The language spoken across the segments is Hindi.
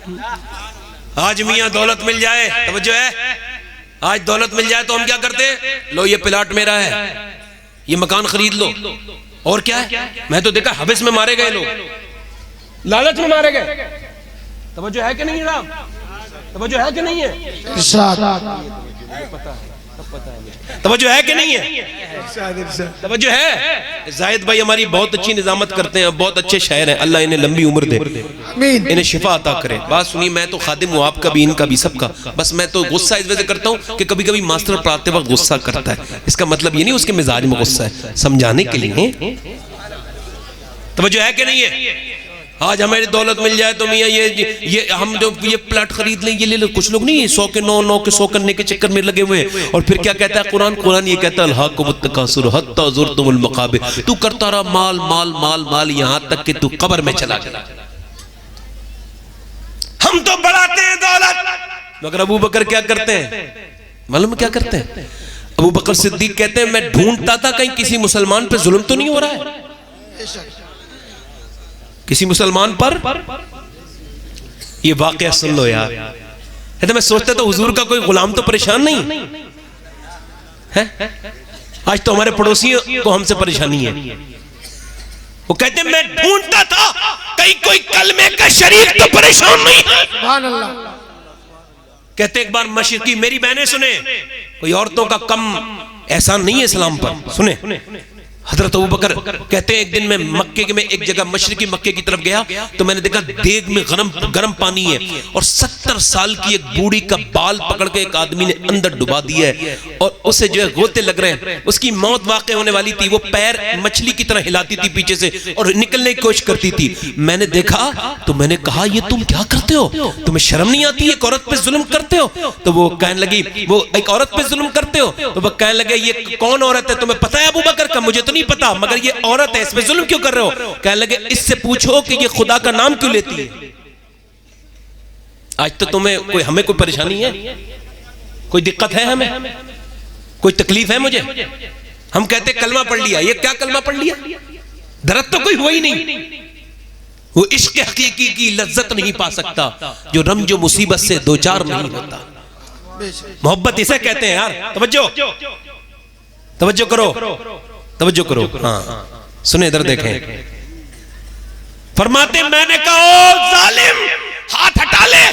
आज मियाँ दौलत मिल जाए, तवज्जो है, आज दौलत मिल जाए तो हम क्या करते हैं, लो ये प्लाट मेरा है, ये मकान खरीद लो। और क्या है, मैं तो देखा हविस में मारे गए लोग, लालच में मारे गए। तवज्जो है कि नहीं है साहब, तवज्जो है कि नहीं है, तवज्जो है कि नहीं है, तवज्जो है। जाहिद भाई हमारी बहुत अच्छी निजामत करते हैं, बहुत अच्छे शायर हैं, अल्लाह इन्हें लंबी उम्र दे, इन्हें शिफा अता करे। बात सुनिए, मैं तो खादिम हूँ आपका भी, इनका भी, सबका। बस मैं तो गुस्सा इस वजह से करता हूँ कि कभी कभी मास्टर पढ़ाते वक्त गुस्सा करता है, इसका मतलब ये नहीं उसके मिजाज में गुस्सा है, समझाने के लिए। तवज्जो है कि नहीं है। आज हमें दौलत मिल जाए तो मियाँ ये हम जो ये प्लाट खरीद लें, ये ले लो। कुछ लोग नहीं 100 के 9 9 के 100 करने के चक्कर में लगे हुए हैं। और फिर क्या कहता है कुरान, कुरान ये कहता है अल्हाकुमुत्तकासुर हत्ता ज़ुरतुमुल मक़ाबिर, तू करता रहा माल माल माल माल यहाँ तक कि तू कब्र में चला गया। हम तो बढ़ाते हैं दौलत, मगर अबू बकर क्या करते हैं, मालूम क्या करते हैं? अबू बकर सिद्दीक कहते हैं मैं ढूंढता था कहीं किसी मुसलमान पे जुल्म तो नहीं हो रहा है, किसी मुसलमान पर। ये वाकया सुन लो यार, है तो मैं सोचता तो हुजूर का कोई गुलाम तो परेशान नहीं है। आज तो हमारे पड़ोसियों को हमसे परेशानी है। वो कहते हैं मैं ढूंढता था कहीं कोई कलमे का शरीक तो परेशान नहीं है। सुभान अल्लाह। कहते एक बार मशरिकी, मेरी बहनें सुने, कोई औरतों का कम एहसान नहीं है इस्लाम पर, सुने। हजरत अबू बकर कहते हैं एक दिन मैं मक्के में एक जगह मशरिकी मक्के की तरफ गया तो मैंने देखा देग में गरम पानी है और 70 साल की एक बूढ़ी का बाल पकड़ के एक आदमी ने अंदर डुबा दिया है और उसे जो है गोते लग रहे हैं। उसकी मौत वाक़ होने वाली थी, वो पैर मछली की तरह हिलाती थी पीछे से और निकलने की कोशिश करती थी। मैंने देखा तो मैंने कहा ये तुम क्या करते हो, तुम्हें शर्म नहीं आती, एक औरत पे जुल्म करते हो? तो वो कहने लगी, वो एक औरत पे जुल्म करते हो? तो वो कहने लगे ये कौन औरत है, तुम्हें पता है अबू बकर का? मुझे तो नहीं पता, मगर ये औरत है, इस पे जुल्म क्यों कर रहे हो? कहने लगे इससे पूछो कि ये खुदा का नाम क्यों लेती है। आज तो तुम्हें कोई, हमें कोई परेशानी है, कोई दिक्कत है, हमें कोई तकलीफ है मुझे? हम कहते कलमा पढ़ लिया, ये क्या कलमा पढ़ लिया? दर्द तो कोई हुआ ही नहीं। वो इश्क हकीकी की लज्जत नहीं पा सकता जो रंजो मुसीबत से दो चार नहीं होता। मोहब्बत इसे कहते हैं यार। तवज्जो तवज्जो करो, तवज्जो करो। हाँ सुने, इधर देखें। फरमाते मैंने कहा जालिम हाथ हटा ले,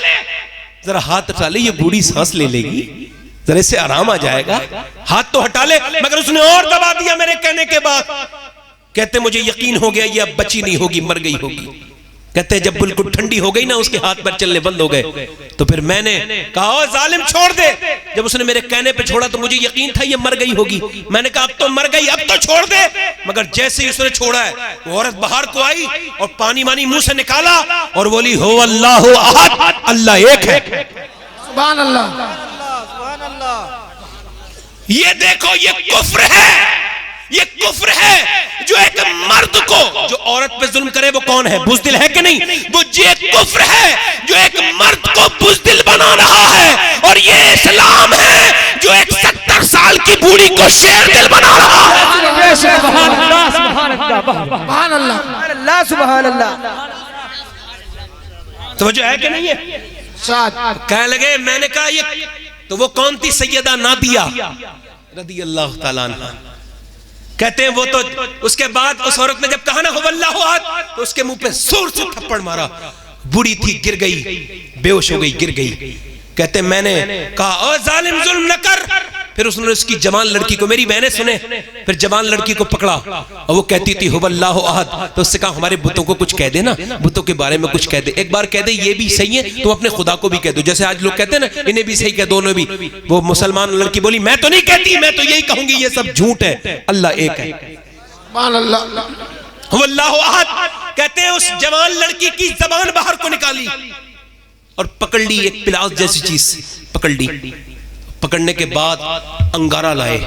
जरा हाथ हटा ले, ये बूढ़ी सांस ले लेगी, जरा इससे आराम आ जाएगा, हाथ तो हटा ले। मगर उसने और दबा दिया मेरे कहने के बाद। कहते मुझे यकीन हो गया ये अब बची नहीं होगी, मर गई होगी। कहते जब बिल्कुल ठंडी हो गई ना, उसके हाथ पैर चलने बंद हो गए, तो फिर मैंने कहा ओ जालिम छोड़ दे। जब उसने मेरे कहने पे छोड़ा तो मुझे यकीन था ये मर गई होगी। मैंने कहा अब तो मर गई, अब तो छोड़ दे। मगर जैसे ही उसने छोड़ा है वो औरत बाहर को आई और पानी वानी मुंह से निकाला और बोली हो अल्लाह अहद, अल्लाह एक है। सुभान अल्लाह, सुभान अल्लाह। ये देखो ये कुफ्र है, ये कुफ्र है जो एक मर्द को, जो औरत पे जुल्म करे वो कौन है, बुज़दिल है कि नहीं? वो ये कुफ्र है जो एक मर्द को बुज़दिल बना रहा है। और ये इस्लाम है जो एक 70 साल की बूढ़ी को शेर दिल बना रहा है। सुभान अल्लाह, सुभान अल्लाह, सुभान अल्लाह, सुभान अल्लाह। तो जो है कि नहीं है? कह लगे, मैंने कहा ये तो वो कौन थी? सैयदा नादिया रदी अल्लाह ताला अन्हा। कहते हैं वो तो उसके बाद उस औरत ने जब कहा ना हो अल्लाह अहद, तो उसके मुंह पे जोर से थप्पड़ मारा। बूढ़ी थी, गिर गई, बेहोश हो गई, गिर गई। कहते मैंने कहा ओ जालिम जुल्म न कर। फिर उसने उसकी जवान लड़की को, मेरी बहनें सुने, फिर जवान लड़की को पकड़ा और वो कहती थी हुवल्लाहु अहद। तो उससे कहा हमारे बुतों को कुछ कह दे ना, बुतों के बारे में कुछ कह दे। एक बार कह दे ये भी सही है, तुम अपने खुदा को भी कह दो। जैसे आज लोग कहते हैं ना इन्हें भी सही कह, दोनों भी। वो मुसलमान लड़की बोली मैं तो नहीं कहती, मैं तो यही कहूंगी ये सब झूठ है, अल्लाह एक है। हुवल्लाहु अहद। कहते हैं उस जवान लड़की की जबान बाहर को निकाली और पकड़ ली, एक पिलास जैसी चीज पकड़ ली। पकड़ने के बाद अंगारा लाए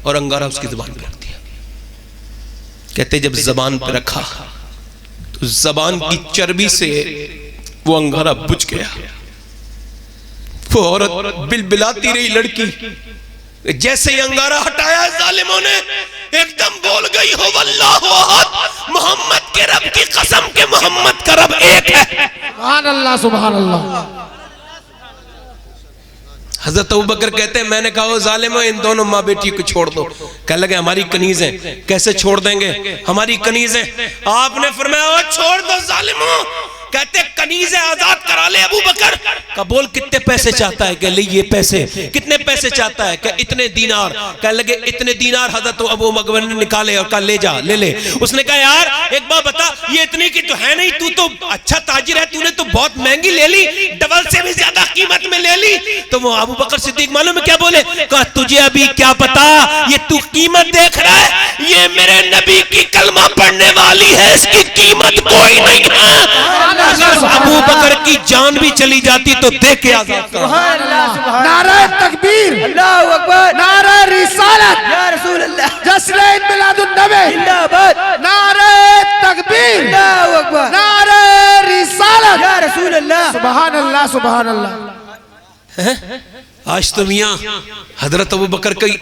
और अंगारा उसकी जुबान पे रख दिया। कहते जब जबान पे रखा तो जबान की चर्बी से वो अंगारा बुझ गया। वो औरत बिलबिलाती रही लड़की। जैसे ही अंगारा हटाया जालिमों ने एकदम बोल गई हो अल्लाह अहद, मोहम्मद के रब की कसम के मोहम्मद का रब एक है। सुभान अल्लाह सुभान अल्लाह। हजरत अबू बकर कहते हैं मैंने कहा जालिमो इन दोनों माँ बेटी को छोड़ दो। कहने लगे हमारी कनीज है, कैसे छोड़ देंगे, हमारी कनीज है। आपने फरमाया छोड़ दो जालिमो। कहते कनीज आजाद करा ले अबू बकर। का बोल कितने पैसे चाहता है? कह ले ये पैसे। कितने पैसे चाहता है? कह इतने दीनार। कह लगे इतने दीनार। हजरत अबू बकर ने निकाले और कहा ले जा ले ले। उसने कहा यार एक बात बता, ये इतनी की तो है नहीं, तू तो अच्छा ताजिर है, तूने तो बहुत महंगी ले ली, डबल से भी ज्यादा कीमत में ले ली। तो वो अबू बकर सिद्दीक मालूम है क्या बोले? कहा तुझे अभी क्या पता, ये तू कीमत देख रहा है, ये मेरे नबी की कलमा पढ़ने वाली है, इसकी कीमत कोई नहीं है। अबू बकर की जान भी चली जाती तो दे के आजाद करो। नारे तकबीर, अल्लाहू अकबर, नारे रिसालत या रसूल अल्लाह, जश्न मिलादुन नबी जिंदाबाद, नारे तकबीर, अल्लाहू अकबर, नारे रिसालत या रसूल अल्लाह। सुभान अल्लाह सुभान अल्लाह। आज तो मियाँ हजरत अबू बकर की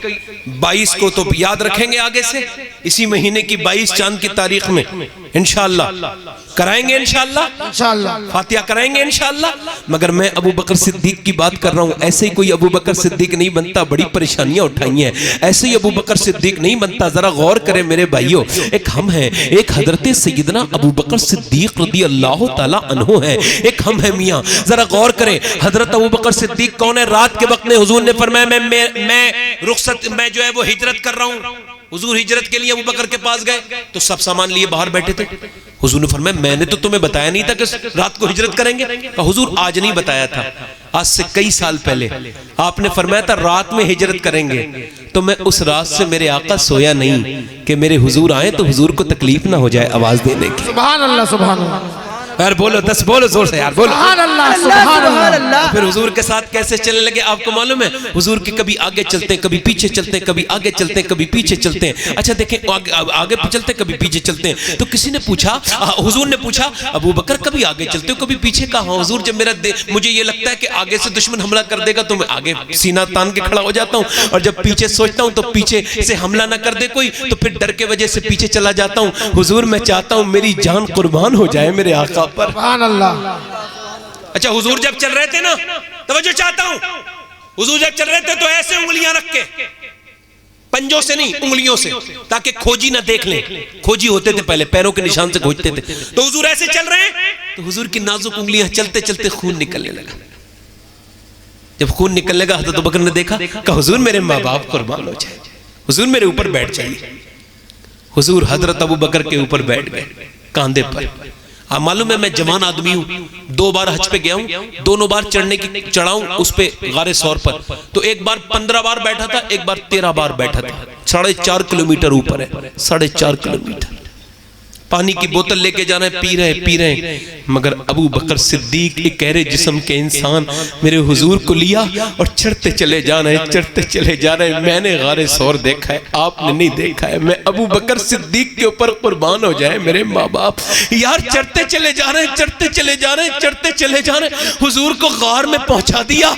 22 को तो याद रखेंगे आगे से, इसी महीने की 22 चांद की तारीख में इंशाअल्लाह कराएंगे, इंशाअल्लाह फातिहा कराएंगे इंशाअल्लाह। मगर मैं अबू बकर सिद्दीक की बात कर रहा हूँ। ऐसे ही कोई अबू बकर सिद्दीक नहीं बनता, बड़ी परेशानियां उठाई हैं, ऐसे ही अबू बकर सिद्दीक नहीं बनता। जरा गौर करें मेरे भाइयों, एक हम हैं, एक हजरत सैयदना अबू बकर सिद्दीक रज़ी अल्लाह ताला अन्हु है, एक हम हैं मियाँ। जरा गौर करें हजरत अबू बकर सिद्दीक कौन है? रात के वक्त में हुजूर ने फरमाया मैं रुखसत मैं जो है वो हिजरत कर रहा हूँ। हुजूर हिजरत के लिए अबू बकर के पास गए तो सब सामान लिए बाहर बैठे थे। हुजूर ने फरमाया मैंने तो तुम्हें बताया नहीं था कि रात को हिजरत करेंगे। कहा हुजूर आज नहीं बताया था, आज से कई साल पहले आपने फरमाया था रात में हिजरत करेंगे। तो मैं उस रात से मेरे आका सोया नहीं कि मेरे हुजूर आए तो हुजूर को तकलीफ ना हो जाए आवाज देने की। सुभान अल्लाह सुभान अल्लाह। यार बोलो 10 बोलो जोर से यार बोलो सुभान अल्लाह सुभान अल्लाह। फिर हुजूर के साथ कैसे चलने लगे आपको मालूम है? हुजूर के कभी आगे चलते हैं, कभी पीछे चलते हैं, कभी आगे चलते हैं, कभी पीछे चलते हैं। अच्छा देखें आगे चलते हैं, कभी पीछे चलते हैं। तो किसी ने पूछा, हुजूर ने पूछा अबू बकर कभी आगे चलते हो कभी पीछे? कहा हुजूर जब मुझे ये लगता है कि आगे से दुश्मन हमला कर देगा तो मैं आगे सीना तान के खड़ा हो जाता हूँ, और जब पीछे सोचता हूँ तो पीछे से हमला ना कर दे कोई तो फिर डर के वजह से पीछे चला जाता हूँ। हुजूर मैं चाहता हूँ मेरी जान कुर्बान हो जाए मेरे आका पर। सुभान अल्लाह। अच्छा हुजूर जब चल रहे थे ना, तवज्जो चाहता हूं, हुजूर जब चल रहे थे तो ऐसे उंगलियां रख के, पंजों से नहीं उंगलियों से, ताकि खोजी ना देख ले। खोजी होते थे पहले, पैरों के निशान से खोजते थे। तो हुजूर ऐसे चल रहे हैं तो हुजूर की नाजुक उंगलियां चलते चलते खून निकलने लगा। जब खून निकलने लगा हज़रत अबू बकर ने देखा, कहा हुजूर मेरे माँ बाप कुर्बान हो जाए, हुजूर मेरे ऊपर बैठ जाइए। हुजूर हजरत अबू बकर के ऊपर बैठ गए कांधे पर। मालूम है मैं जवान आदमी हूँ, 2 बार हज पे गया हूँ, दोनों बार चढ़ा हूँ उस पे गारे सौर पर। तो एक बार 15 बार बैठा था, एक बार 13 बार बैठा था। 4.5 किलोमीटर ऊपर है, 4.5 किलोमीटर। पानी की बोतल लेके जाना है, पी रहे हैं। मगर अबू बकर सिद्दीक एक गहरे जिस्म के इंसान मेरे हुजूर को लिया और चढ़ते चले जा रहे हैं, चढ़ते चले जा रहे हैं। मैंने गारे सौर देखा है, आपने नहीं देखा है। मैं अबू बकर सिद्दीक के ऊपर कुर्बान हो जाए मेरे माँ बाप। यार चढ़ते चले जा रहे हैं, चढ़ते चले जा रहे हैं, चढ़ते चले जा रहे हैं। हुजूर को गार में पहुंचा दिया।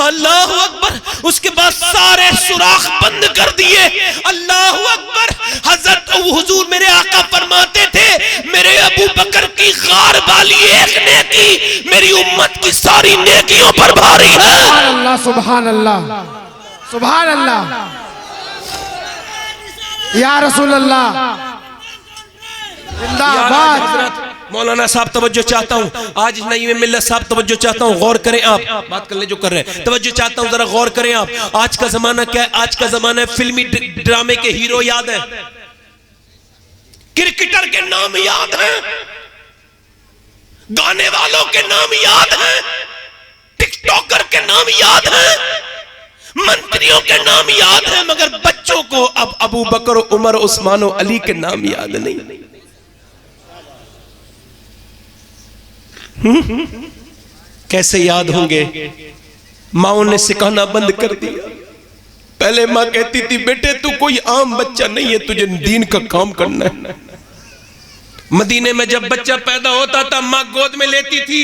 अल्लाह अकबर। उसके बाद सारे सुराख बंद कर दिए। अल्लाह अकबर। हजरत हुजूर मेरे आका फरमाते थे मेरे अबू बकर की गार वाली एक नेकी मेरी उम्मत की सारी नेकियों पर भारी है। सुभान अल्लाह सुभान अल्लाह सुभान अल्लाह या रसूल अल्लाह जिंदाबाद। मौलाना साहब तवज्जो चाहता हूँ, आज नई मिल्लत साहब तवज्जो चाहता हूँ, गौर करें आप, बात कर ले जो कर रहे हैं, तवज्जो चाहता हूँ जरा गौर करें आप। आज का जमाना क्या है? आज का जमाना है फिल्मी ड्रामे के हीरो याद है, क्रिकेटर के नाम याद हैं, गाने वालों के नाम याद हैं, टिकटॉकर के नाम याद हैं, मंत्रियों के नाम याद हैं, मगर बच्चों को अब अबू बकर, उमर, उस्मान और अली के नाम याद नहीं। कैसे याद होंगे? माओ ने सिखाना बंद कर दिया। पहले माँ कहती थी बेटे तू कोई आम बच्चा नहीं है, तुझे दीन का काम करना है। मदीने में जब बच्चा पैदा होता था माँ गोद में लेती थी,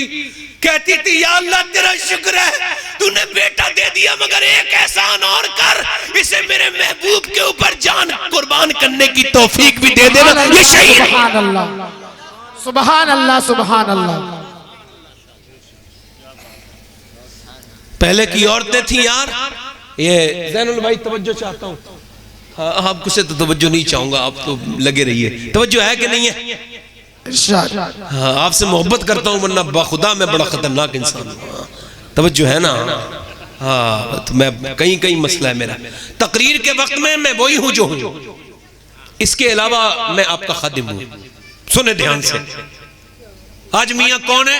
कहती थी या अल्लाह तेरा शुक्र है तूने बेटा दे दिया, मगर एक एहसान और कर, इसे मेरे महबूब के ऊपर जान कुर्बान करने की तौफीक भी दे देना। ये शहीद सुभान अल्लाह सुभान अल्लाह। पहले की औरतें थी यार, ये ज़ैनुल भाई तवज्जो चाहता हूँ। हाँ आपको से तो तवज्जो नहीं चाहूंगा, आप तो लगे रहिए। तवज्जो है कि नहीं है? हाँ आपसे मोहब्बत करता हूँ, वरना बाखुदा मैं बड़ा खतरनाक इंसान हूँ। तवज्जो है ना? हाँ तो मैं कहीं कहीं मसला है मेरा। तकरीर के वक्त में मैं वही हूँ जो हूँ, इसके अलावा मैं आपका खादिम हूँ। सुने ध्यान से, आज मियाँ कौन है?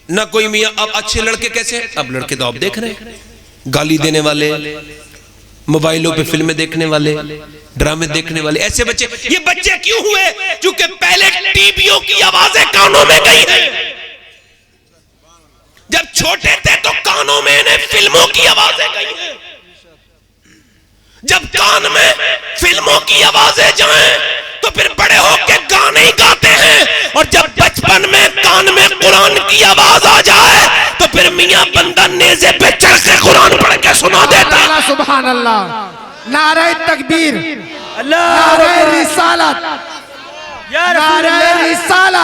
ना कोई मियाँ। अब अच्छे लड़के कैसे? अब लड़के तो आप देख रहे हैं, गाली देने वाले, मोबाइलों पे फिल्में देखने वाले, ड्रामे देखने वाले, ऐसे बच्चे। ये बच्चे क्यों हुए? क्योंकि पहले टीवियों की आवाजें कानों में गई है। जब छोटे थे तो कानों में इन्हें फिल्मों की आवाजें गई है। जब कान में फिल्मों की आवाजें जाएं तो फिर बड़े होकर गाने ही गाते हैं। और जब बचपन में कान में कुरान की आवाज आ जाए तो फिर मियां बंदा नेज़े पे चढ़ के कुरान पढ़ के सुना देता। सुभान अल्लाह, नारे तकबीर, नारे रिसालत,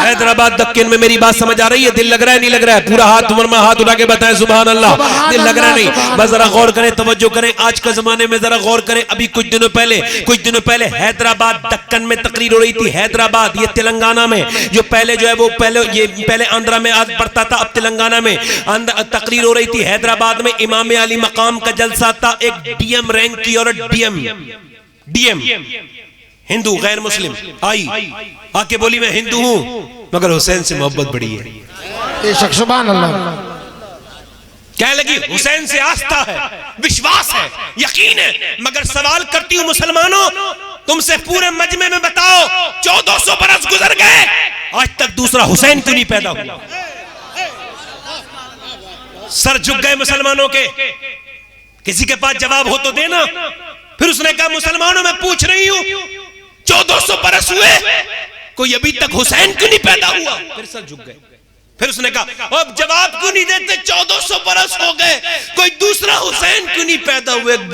हैदराबाद दक्कन में मेरी बात समझ आ रही है? दिल लग रहा है नहीं लग रहा है? पूरा हाथ उम्र में हाथ उठा के बताएं सुभान अल्लाह। दिल लग रहा है नहीं? बस जरा गौर करें, तवज्जो करें, आज के जमाने में जरा गौर करें। अभी कुछ दिनों पहले हैदराबाद दक्कन में तकरीर हो रही थी। हैदराबाद, ये तेलंगाना में, जो पहले जो है वो पहले आंध्रा में आज पड़ता था, अब तेलंगाना में तकरीर हो रही थी। हैदराबाद में इमाम अली मकाम का जलसा था। एक डीएम रैंक की औरत, डीएम हिंदू गैर मुस्लिम आई, आके बोली मैं हिंदू हूं मगर हुसैन से मोहब्बत बड़ी है। सुभान अल्लाह। क्या लगी? हुसैन से आस्था है, विश्वास है, यकीन है। मगर सवाल करती हूं मुसलमानों, तुमसे पूरे मजमे में बताओ, 1400 बरस गुजर गए, आज तक दूसरा हुसैन क्यों नहीं पैदा हुआ? सर झुक गए मुसलमानों के। किसी के पास जवाब हो तो देना। फिर उसने कहा मुसलमानों मैं पूछ रही हूं, 1400 बरस हुए, कोई अभी तक हुसैन क्यों नहीं पैदा हुआ? फिर सर झुक गए। फिर उसने कहा अब जवाब क्यों नहीं देते, 1400 बरस हो गए, कोई दूसरा हुसैन क्यों नहीं पैदा हुआ? एक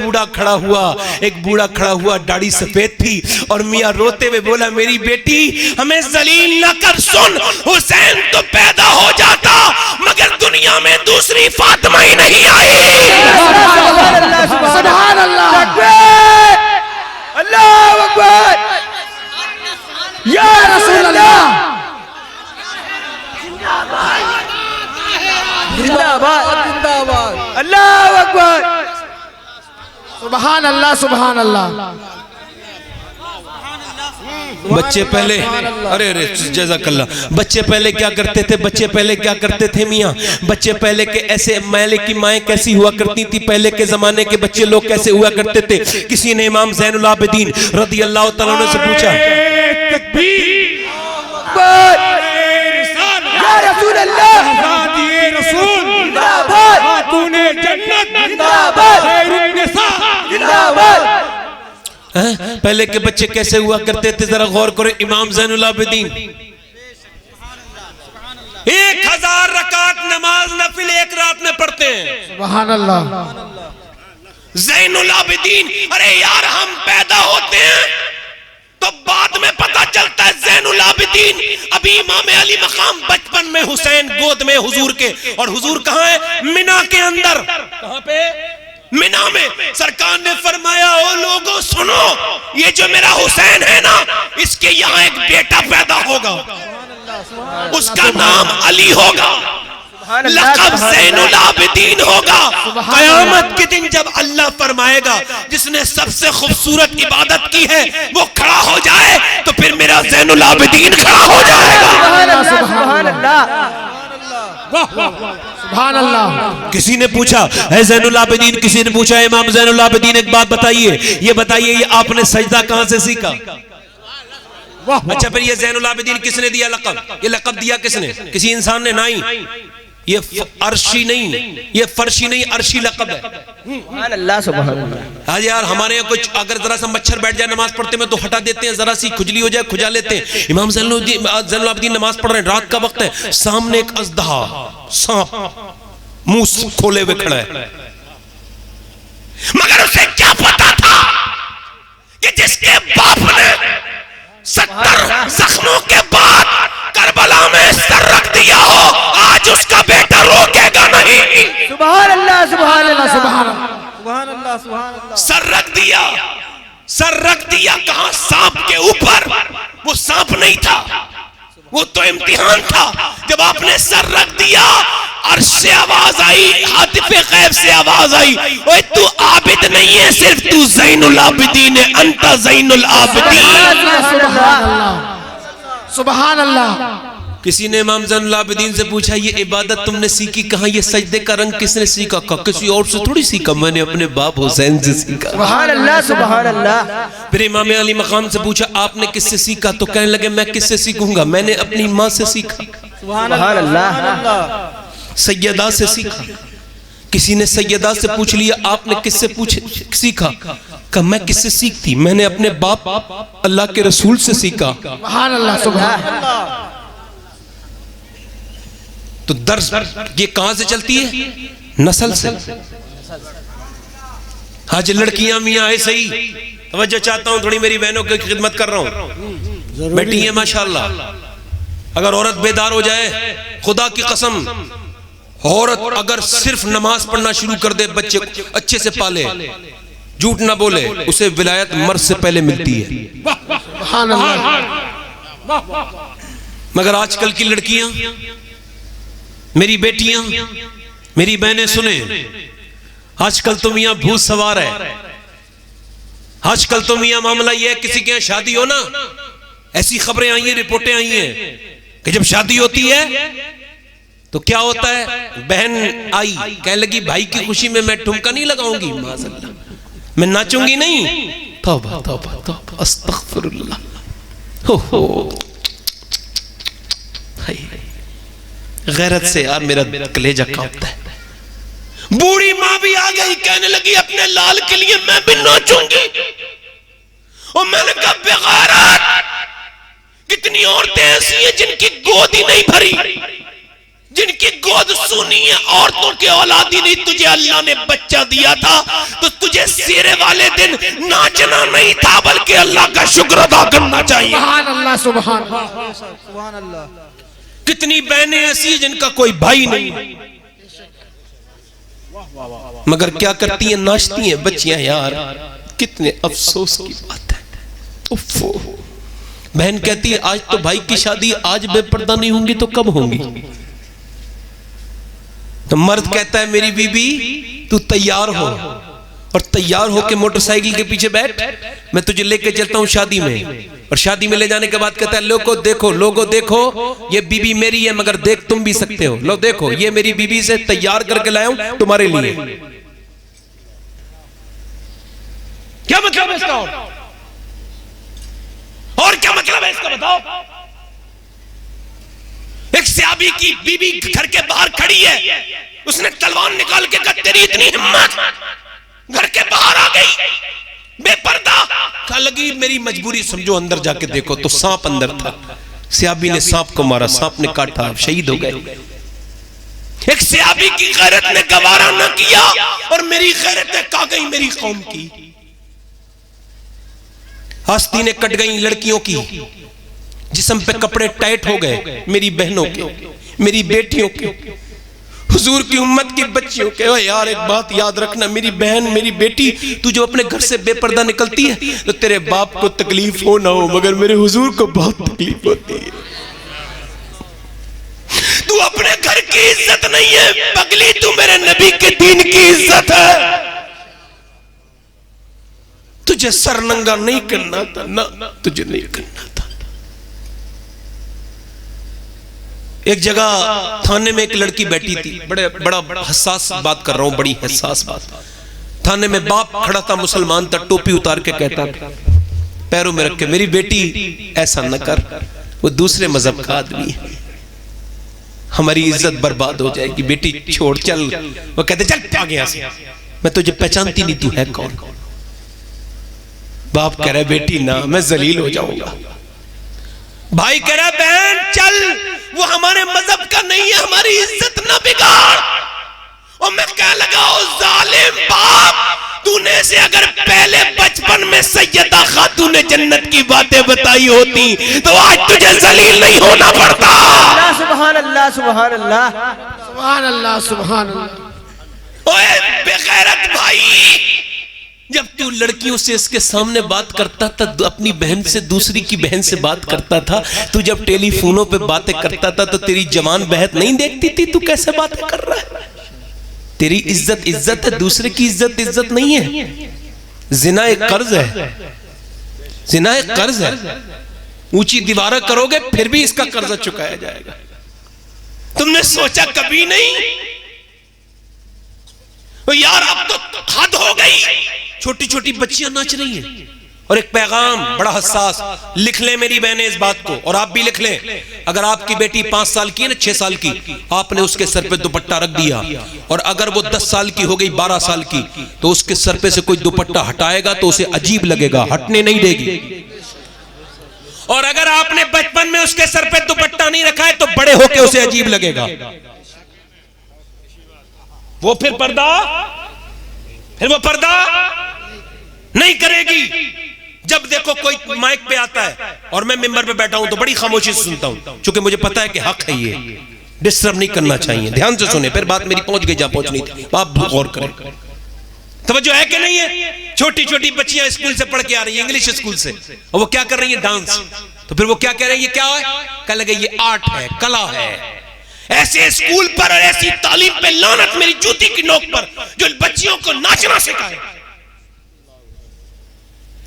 बूढ़ा खड़ा हुआ, दाढ़ी सफेद थी, और मियां रोते हुए बोला मेरी बेटी हमें जलील न कर, सुन, हुसैन तो पैदा हो जाता मगर दुनिया में दूसरी फातिमा ही नहीं आई। सुभान अल्लाह, अल्लाहू अकबर, या रसूल अल्लाह, जिंदाबाद जिंदाबाद, अल्लाहू अकबर, सुभान अल्लाह सुभान अल्लाह। बच्चे पहले, अरे जज़ाकल्लाह, बच्चे पहले क्या करते थे मियाँ? बच्चे पहले के ऐसे, मैले की माएँ कैसी हुआ करती थी? पहले के जमाने के बच्चे लोग कैसे हुआ करते थे? किसी ने इमाम ज़ैनुल आबिदीन रज़ी अल्लाह तआला अन्हु से पूछा, या रसूल अल्लाह, जिंदाबाद, खातूने जन्नत, जिंदाबाद, खैरुन निसा, जिंदाबाद। पहले के बच्चे कैसे हुआ करते थे? जरा गौर करो। इमाम ज़ैनुल आबिदीन 1000 रकात नमाज नफिल एक रात में पढ़ते हैं। सुभान अल्लाह। ज़ैनुल आबिदीन, अरे यार हम पैदा होते हैं तो बाद में पता चलता है ज़ैनुल आबिदीन अभी इमाम अली मकाम बचपन में हुसैन गोद में हुजूर के, और हुजूर कहाँ है? मिना के अंदर। कहाँ पे? मिना में। सरकार ने फरमाया ओ लोगों सुनो, ये जो मेरा हुसैन है ना, इसके यहाँ एक बेटा पैदा होगा, उसका नाम अली होगा, लक़ब ज़ैनुल आबिदीन होगा। क़यामत के दिन जब अल्लाह फरमाएगा जिसने सबसे खूबसूरत इबादत की है वो खड़ा हो जाए तो फिर मेरा ज़ैनुल आबिदीन खड़ा हो जाएगा। सुभान अल्लाह, सुभान अल्लाह। किसी ने पूछा है ज़ैनुल आबिदीन, किसी ने पूछा इमाम ज़ैनुल आबिदीन एक बात बताइए, ये बताइए ये आपने सजदा कहां से सीखा? अच्छा फिर ये ज़ैनुल आबिदीन किसने दिया लक़ब? ये लक़ब दिया किसने? किसी इंसान ने? नहीं, ये अर्शी नहीं, ये फर्शी नहीं, अर्शी लक़ब है। सुभान अल्लाह, सुभान अल्लाह। आज यार हमारे यहाँ कुछ अगर जरा सा मच्छर बैठ जाए नमाज पढ़ते में तो हटा देते हैं, जरा सी खुजली हो जाए खुजा लेते हैं। इमाम ज़ैनुल आबिदीन नमाज पढ़ रहे हैं, रात का वक्त है, सामने एक अज़दहा सांप मुंह खोले हुए खड़ा है, मगर उसे क्या पता था कि जिसके बाप ने 70 जख्मों के बाद करबला में सर रख दिया हो, आज उसका बेटा रोकेगा नहीं। सुभान अल्लाह सुभान अल्लाह सुभान अल्लाह सुभान अल्लाह। सर रख दिया, सर रख दिया कहां? सांप के ऊपर। वो सांप नहीं था, वो तो इम्तिहान था। जब आपने सर रख दिया, अर्श से आवाज आई, हातिफे गैब से आवाज आई, ओए तू आबिद नहीं है, सिर्फ तू ज़ैनुल आबिदीन है, अंता ज़ैनुल आबिदीन। सुभान अल्लाह सुभान अल्लाह। किसी ने इमाम ज़ैनुल आबिदीन से पूछा, ये इबादत तुमने सीखी कहां? ये सजदे का रंग किसने सीखा? किसी और से थोड़ी सीखा, मैंने अपने बाप हुसैन से सीखा। सुभान अल्लाह सुभान अल्लाह। फिर इमाम अली मकाम से पूछा, आपने किससे सीखा? तो कहने लगे, मैं किससे सीखूंगा, मैंने अपनी माँ से सीखा। सुभान अल्लाह। सैयदा से सीखा। किसी ने सैयदा से पूछ लिया, आपने किससे सीखा? कहा मैं किससे सीखती, मैंने अपने बाप अल्लाह के रसूल से सीखा। सुभान अल्लाह सुभान अल्लाह। तो दर्स ये कहां से चलती है? नस्ल से। आज लड़कियां मियां ऐसे ही, तवज्जो चाहता हूं थोड़ी, मेरी बहनों की खिदमत कर रहा हूं, बेटी है माशाअल्लाह। अगर औरत बेदार हो जाए, खुदा की कसम, औरत अगर सिर्फ नमाज पढ़ना शुरू कर दे, बच्चे अच्छे से पाले, झूठ ना बोले, उसे विलायत मर्द से पहले मिलती है। सुभान अल्लाह। मगर आजकल की लड़कियां, मेरी बेटियां, मेरी बहनें सुने, आजकल तो मियां भूत सवार है। आजकल तो मियां मामला यह है, किसी के यहां शादी हो ना, ऐसी खबरें आई हैं, रिपोर्टें आई हैं कि जब शादी होती है तो क्या होता है, बहन आई कहने लगी, भाई की खुशी में मैं ठुमका नहीं लगाऊंगी, माज़अल्लाह, मैं नाचूंगी नहीं। तौबा तौबा तौबा, अस्तगफिरुल्लाह। हो गैरत से यार मेरा कलेजा कांपता है। बूढ़ी माँ भी आ गई, कहने लगी, अपने लाल के लिए मैं भी नाचूंगी। और मैंने कहा, बेगैरत, कितनी औरतें ऐसी हैं जिनकी गोद ही नहीं भरी, जिनकी गोद सुनी है, औरतों के औलादी नहीं। तुझे अल्लाह ने बच्चा दिया था तो तुझे सिरे वाले दिन नाचना नहीं था, बल्कि अल्लाह का शुक्र अदा करना चाहिए। सुभान अल्लाह सुभान अल्लाह। कितनी बहनें ऐसी हैं जिनका कोई भाई नहीं, मगर क्या करती हैं, नाचती हैं बच्चियां। यार कितने अफसोस की बात है। उफ़्फ़ो। बहन कहती है, आज तो भाई की शादी, आज बेपर्दा नहीं होंगी तो कब होंगी? तो मर्द कहता है, मेरी बीबी तू तैयार हो, और तैयार होके मोटरसाइकिल के पीछे बैठ, मैं तुझे लेके चलता हूं शादी में। और शादी में ले जाने के बाद कहता है, लोगो देखो, ये बीबी मेरी है, मगर देख तुम भी सकते हो, लो देखो, ये मेरी बीबी से तैयार करके लाया हूं तुम्हारे लिए। क्या मतलब है इसका? और क्या मतलब है इसका बताओ? एक सहाबी की बीबी घर के बाहर खड़ी है, उसने तलवार निकाल के कहा, तेरी इतनी हिम्मत, घर के बाहर आ गई बेपर्दा। कहा लगी, मेरी मजबूरी समझो, अंदर जाके देखो। तो सांप अंदर था, सहाबी ने सांप को मारा, सांप ने काटा, शहीद हो गए। एक सहाबी की गैरत ने गवारा न किया, और मेरी गैरत का गई मेरी कौम की। आस्तीनें कट गई लड़कियों की, जिस्म पे कपड़े टाइट हो गए, मेरी बहनों के, मेरी बेटियों के, हुजूर की उम्मत की बच्चियों के। यार एक बात याद रखना, मेरी बहन, मेरी बेटी, तू जो अपने घर से बेपर्दा निकलती है तो तेरे बाप को तकलीफ हो ना हो, मगर मेरे हुजूर को बहुत तकलीफ होती है। तू अपने घर की इज्जत नहीं है पगली, तू मेरे नबी के दीन की इज्जत है। तुझे सर नंगा नहीं करना था ना, तुझे नहीं करना था। एक जगह थाने में एक लड़की बैठी थी, बड़ा हसास बात कर रहा हूं, बड़ी हसास बात। थाने में बाप खड़ा था, मुसलमान था, टोपी उतार के कहता था, पैरों में रख के, मेरी बेटी ऐसा न कर, वो दूसरे मजहब का आदमी है, हमारी इज्जत बर्बाद हो जाएगी, बेटी छोड़ चल। वो कहते, चल आगे यहाँ से, मैं तुझे पहचानती नहीं, तू है कौन? बाप कह रहा है, बेटी ना, मैं जलील हो जाऊंगा। भाई कह रहा, बहन चल, वो हमारे मजहब का नहीं है, हमारी इज्जत ना बिगाड़। और मैं कह लगा, ओ जालिम बाप, तू नमूने से अगर पहले बचपन में सैयदा खातून जन्नत की बातें बताई होती तो आज तुझे जलील नहीं होना पड़ता। सुभान अल्लाह सुभान अल्लाह सुभान अल्लाह सुभान अल्लाह। ओए बेगैरत भाई, जब तू लड़कियों से इसके सामने बात करता था, अपनी बहन से दूसरी की बहन से बात करता था, तू जब टेलीफोनों पे बातें करता था तो तेरी जवान बहन नहीं देखती थी तू कैसे बातें कर रहा है? तेरी इज्जत इज्जत है, दूसरे की इज्जत इज्जत नहीं है। जिना एक कर्ज है, जिना एक कर्ज है। ऊंची दीवारें करोगे फिर भी इसका कर्जा चुकाया जाएगा। तुमने सोचा कभी नहीं यार अब तो हद हो गई। छोटी छोटी बच्चियां नाच रही हैं। और एक पैगाम बड़ा हसास, लिख ले मेरी बहनें इस बात को, और आप भी लिख लें। अगर आपकी बेटी 5 साल की है ना, 6 साल की, आपने उसके सर पे दुपट्टा रख दिया, और अगर वो 10 साल की हो गई, 12 साल की, तो उसके सर पे से कोई दुपट्टा हटाएगा तो उसे अजीब लगेगा, हटने नहीं देगी। और अगर आपने बचपन में उसके सर पे दुपट्टा नहीं रखा है तो बड़े होके उसे अजीब लगेगा। वो फिर वो पर्दा नहीं करेगी। जब देखो कोई माइक पे आता है और मैं मिंबर पे बैठा हूं तो बड़ी खामोशी से सुनता हूं, क्योंकि मुझे पता है कि हक है, ये डिस्टर्ब नहीं करना चाहिए। ध्यान से सुने, फिर बात मेरी पहुंच गई जहां पहुंचनी थी, आप गौर करें। तवज्जो है कि नहीं है? छोटी छोटी बच्चियां स्कूल से पढ़ के आ रही है, इंग्लिश स्कूल से, और वो क्या कर रही है? डांस। तो फिर वो क्या कह रही है? क्या है? कह लगे ये आर्ट है, कला है। ऐसे स्कूल पर और ऐसी तालीम पे लानत मेरी जूती की नोक पर, जो बच्चियों को नाचना सिखाए।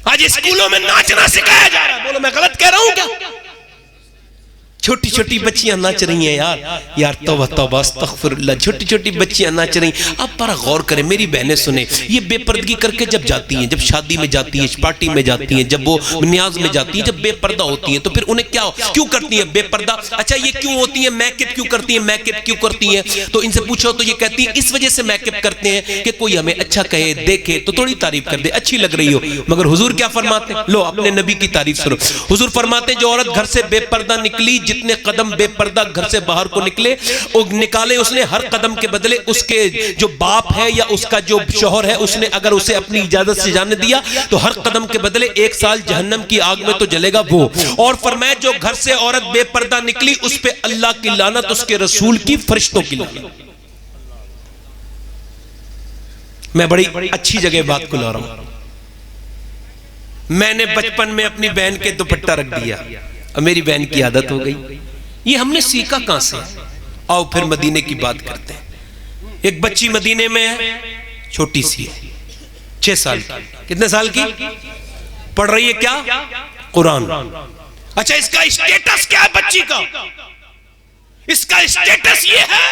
आज स्कूलों में नाचना सिखाया जा रहा है। बोलो मैं गलत कह रहा हूं क्या? छोटी छोटी बच्चियां नाच रही हैं यार तौबा तौबा अस्तगफिरुल्लाह। छोटी छोटी बच्चियां नाच रही। अब पर गौर करें, मेरी बहनें सुने, ये बेपर्दगी करके जब जाती हैं, जब शादी में जाती हैं, पार्टी में जाती हैं, जब वो न्याज में जाती हैं, जब बेपर्दा होती हैं, तो फिर उन्हें क्या क्यों करती हैं बेपर्दा? अच्छा ये क्यों होती है? मैकअप क्यों करती हैं? मैकअप क्यों करती हैं? तो इनसे पूछो तो ये कहती है इस वजह से मैकअप करते हैं कि कोई हमें अच्छा कहे, देखे तो थोड़ी तारीफ कर दे, अच्छी लग रही हो। मगर हुजूर क्या फरमाते हैं? लो अपने नबी की तारीफ सुनो। हुजूर फरमाते हैं जो औरत घर से बेपर्दा निकली, जितने कदम बेपर्दा घर से बाहर को निकाले उसने, हर कदम के बदले उसके जो बाप है या उसका जो शौहर है, उसने अगर उसे अपनी इजाजत से जाने दिया तो हर कदम के बदले 1 साल जहन्नम की आग में तो जलेगा वो। और फरमाया जो घर से औरत बेपर्दा निकली उस पे अल्लाह की लानत, उसके रसूल की, फरिश्तों की लानत। मैं बड़ी अच्छी जगह बात को ला रहा हूं। मैंने बचपन में अपनी बहन के दुपट्टा रख दिया और मेरी बहन की आदत हो गई। ये हमने सीखा कहां से? आओ फिर मदीने की बात करते हैं। एक बच्ची मदीने में है, छोटी सी है, 6 साल की। कितने साल की? पढ़ रही है क्या? कुरान। अच्छा इसका स्टेटस क्या है बच्ची का? इसका स्टेटस ये है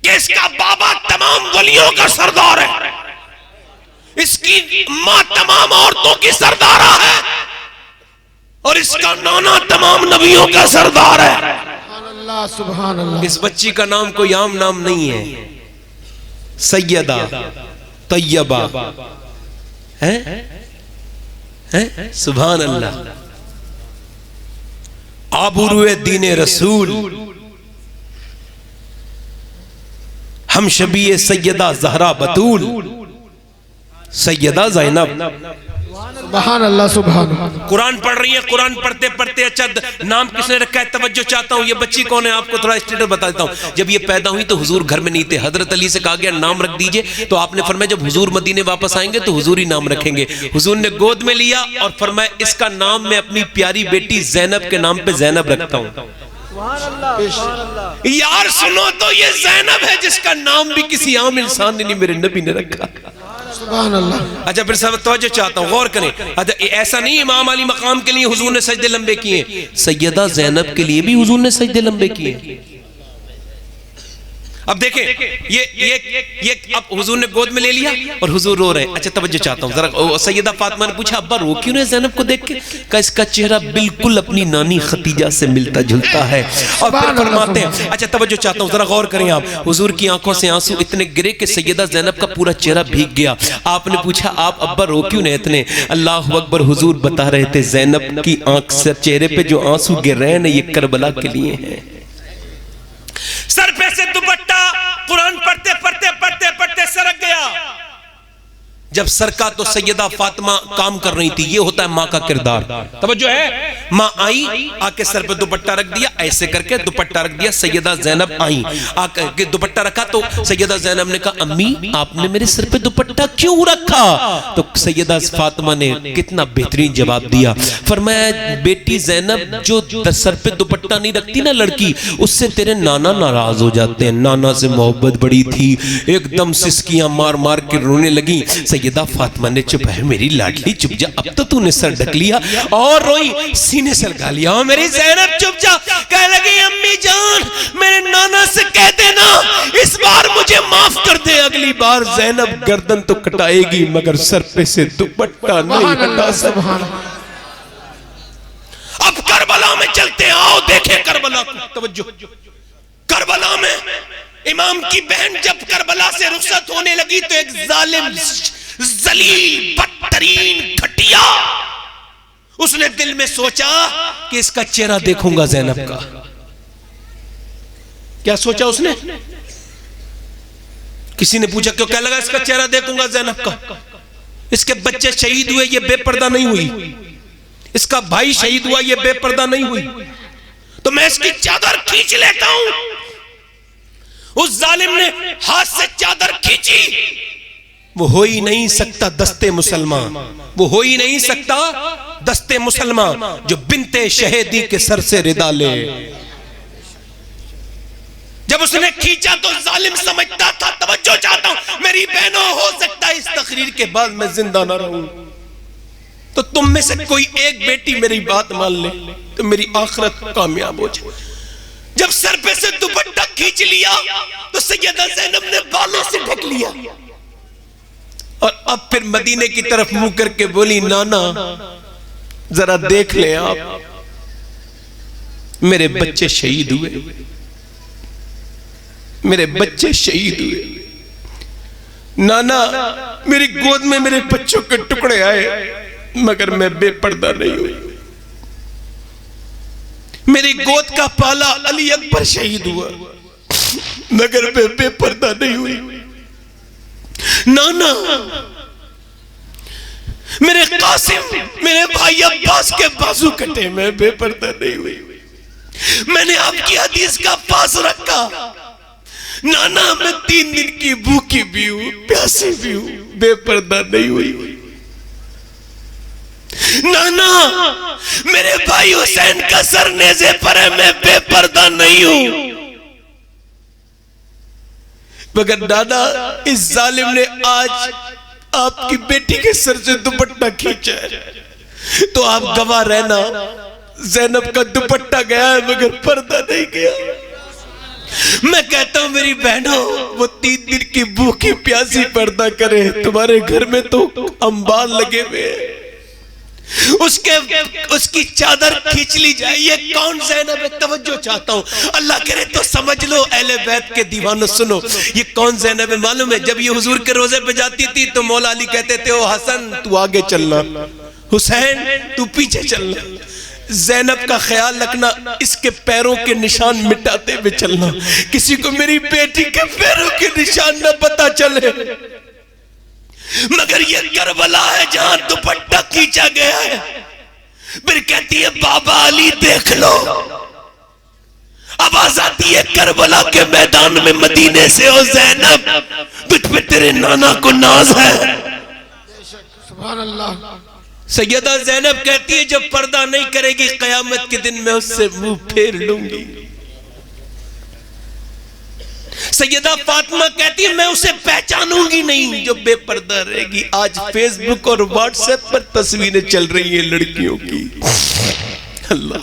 कि इसका बाबा तमाम वलियों का सरदार है, इसकी मां तमाम औरतों की सरदारा है, और इसका नाना तमाम नबियों का सरदार है। सुभान अल्लाह। इस बच्ची का नाम कोई आम नाम नहीं है, सैयदा तैयबा है। सुभान अल्लाह। आबुरुए दीने रसूल, हम शबीए सैयदा जहरा बतूल, सैयदा ज़ैनब। सुभान अल्लाह सुभान अल्लाह। कुरान पढ़ रही है, कुरान पढ़ते पढ़ते अच्छा नाम किसने रखा है? तवज्जो चाहता हूँ, ये बच्ची कौन है आपको थोड़ा स्टेटस बता देता हूँ। जब ये पैदा हुई तो हुजूर घर में नहीं थे, हजरत अली से कहा गया नाम रख दीजिए, तो आपने फरमाया जब हुजूर मदीने वापस आएंगे तो हुजूर ही नाम रखेंगे। हुजूर ने गोद में लिया और फरमाया इसका नाम मैं अपनी प्यारी बेटी ज़ैनब के नाम पे ज़ैनब रखता हूँ। यार सुनो तो, ये ज़ैनब है जिसका नाम भी किसी आम इंसान ने नहीं, मेरे नबी ने रखा। सुभान अल्लाह। अच्छा फिर सब तवज्जो चाहता हूं, गौर करें। अच्छा ऐसा नहीं इमाम अली मकाम के लिए हुजूर ने सजदे लंबे किए, सैयदा ज़ैनब के लिए भी हुजूर ने सजदे लंबे किए। अब देखें ये अब हुजूर ने गोद में ले लिया और हुजूर रो रहे हैं। अच्छा तवज्जो चाहता हूं जरा। सैयदा फातिमा ने पूछा अब्बा रो क्यों रहे ज़ैनब को देख के? का इसका चेहरा बिल्कुल अपनी नानी खतीजा से मिलता जुलता है। और फिर फरमाते हैं, अच्छा तवज्जो चाहता हूं जरा गौर करें आप, हुजूर की आंखों से आंसू इतने गिरे कि सैयदा ज़ैनब का पूरा चेहरा भीग गया। आपने पूछा आप अब्बा रो क्यों रहे इतने? अल्लाह अकबर, हुजूर बता रहे थे ज़ैनब की आंख से चेहरे पे जो आंसू गिर रहे हैं ना, ये करबला के लिए हैं। सर पे से दुपट्टा कुरान पढ़ते पढ़ते पढ़ते पढ़ते सरक गया। जब सर का तो सैयदा फातिमा काम कर रही थी। ये होता है माँ का किरदार। तवज्जो है। माँ आई, आके सर पे दुपट्टा रख दिया, ऐसे करके दुपट्टा रख दिया। सैयदा ज़ैनब आई, आके दुपट्टा रखा तो सैयदा ज़ैनब ने कहा अम्मी आपने मेरे सर पे दुपट्टा क्यों रखा? तो सैयदा फातिमा ने कितना बेहतरीन जवाब दिया, फरमाया बेटी ज़ैनब जो सर पे दुपट्टा नहीं रखती ना लड़की, उससे तेरे नाना नाराज हो जाते हैं। नाना से मोहब्बत बड़ी थी, एकदम सिसकियां मार मार के रोने लगी। सैयदा फातिमा ने चुप है मेरी लाडली चुप जा, अब तो तूने सर ढक लिया, और रोई, सीने से लगा लिया। मेरी ज़ैनब चुप जा। कह लगी अम्मी जान मेरे नाना से कह देना इस बार मुझे माफ कर दे, अगली बार ज़ैनब गर्दन तो कटाएगी मगर सर पे से दुपट्टा नहीं हटा सकती। अब करबला में चलते हैं, आओ देखें करबला को। तवज्जो। करबला में इमाम की बहन जब करबला से रुखसत होने लगी तो एक जालिम जलील बदतरीन घटिया, उसने दिल में सोचा कि इसका चेहरा देखूंगा ज़ैनब का। क्या सोचा उसने? किसी ने पूछा क्यों? क्या लगा इसका चेहरा देखूंगा ज़ैनब का। इसके बच्चे शहीद हुए, ये बेपर्दा नहीं हुई। इसका भाई शहीद हुआ, ये बेपर्दा नहीं हुई। तो मैं इसकी चादर खींच लेता हूं। उस जालिम ने हाथ से चादर खींची। वो हो ही नहीं सकता दस्ते मुसलमान, वो हो ही नहीं सकता दस्ते मुसलमान जो बिनते शहीदी के सर से रिदा ले। जब उसने खींचा तो जालिम समझता था, तवज्जो चाहता हूं मेरी बहनों, हो सकता है इस तकरीर के बाद मैं जिंदा ना रहूं, तो तुम में से कोई एक बेटी मेरी बात मान ले तो मेरी आखिरत कामयाब हो जाए। जब सर पे से दुपट्टा खींच लिया तो सैयदा ज़ैनब ने बालों से ढक लिया, और अब फिर मदीने की तरफ मुंह करके बोली नाना जरा देख ले आप, मेरे बच्चे शहीद हुए, मेरे बच्चे शहीद हुए। नाना मेरी गोद में मेरे बच्चों के टुकड़े आए मगर मैं बेपर्दा नहीं हुई। मेरी गोद का पाला अली अकबर शहीद हुआ मगर मैं बेपर्दा नहीं हुई। नाना मेरे कासिम, मेरे भाई अब्बास के बाजू कटे, मैं बेपर्दा नहीं हुई। मैंने आपकी हदीस का पास रखा। नाना मैं 3 दिन की भूखी भी हूं, प्यासी भी हूं, बेपर्दा नहीं हुई। नाना मेरे भाई हुसैन का सर नेज़े पर है, मैं बेपर्दा नहीं हूं। मगर दादा इस जालिम ने आज आपकी बेटी के सर से दुपट्टा खींचा है तो आप गवाह रहना, ज़ैनब का दुपट्टा गया है मगर पर्दा नहीं गया। मैं कहता हूं मेरी बहनों, वो 3 दिन की भूखी प्यासी पर्दा करे, तुम्हारे घर में तो अंबार लगे हुए हैं, उसकी चादर खींच ली जाए। ये कौन ज़ैनब है? तवज्जो चाहता हूं, अल्लाह करे तो समझ लो, अहले बैत के दीवानों सुनो, ये कौन ज़ैनब है मालूम है? जब ये हुजूर के रोजे पे जाती थी तो मौला अली कहते थे, ओ हसन तू आगे चलना, हुसैन तू पीछे चलना, ज़ैनब का ख्याल रखना, इसके पैरों के निशान मिटाते हुए चलना, किसी को मेरी बेटी के पैरों के निशान न पता चले। मगर ये करबला है जहां दुपट्टा खींचा गया है। फिर कहती है बाबा अली देख लो, आवाज आती है करबला के मैदान में मदीने से, ओ ज़ैनब तुझ पे तेरे नाना को नाज है। सुभान अल्लाह। सैयदा ज़ैनब कहती है जब पर्दा नहीं करेगी कयामत के दिन मैं उससे मुंह फेर लूंगी। सैयदा फातिमा कहती है मैं उसे पहचानूंगी नहीं जो बेपर्दा रहेगी। आज फेसबुक और व्हाट्सएप पर तस्वीरें चल रही हैं लड़कियों की। अल्लाह,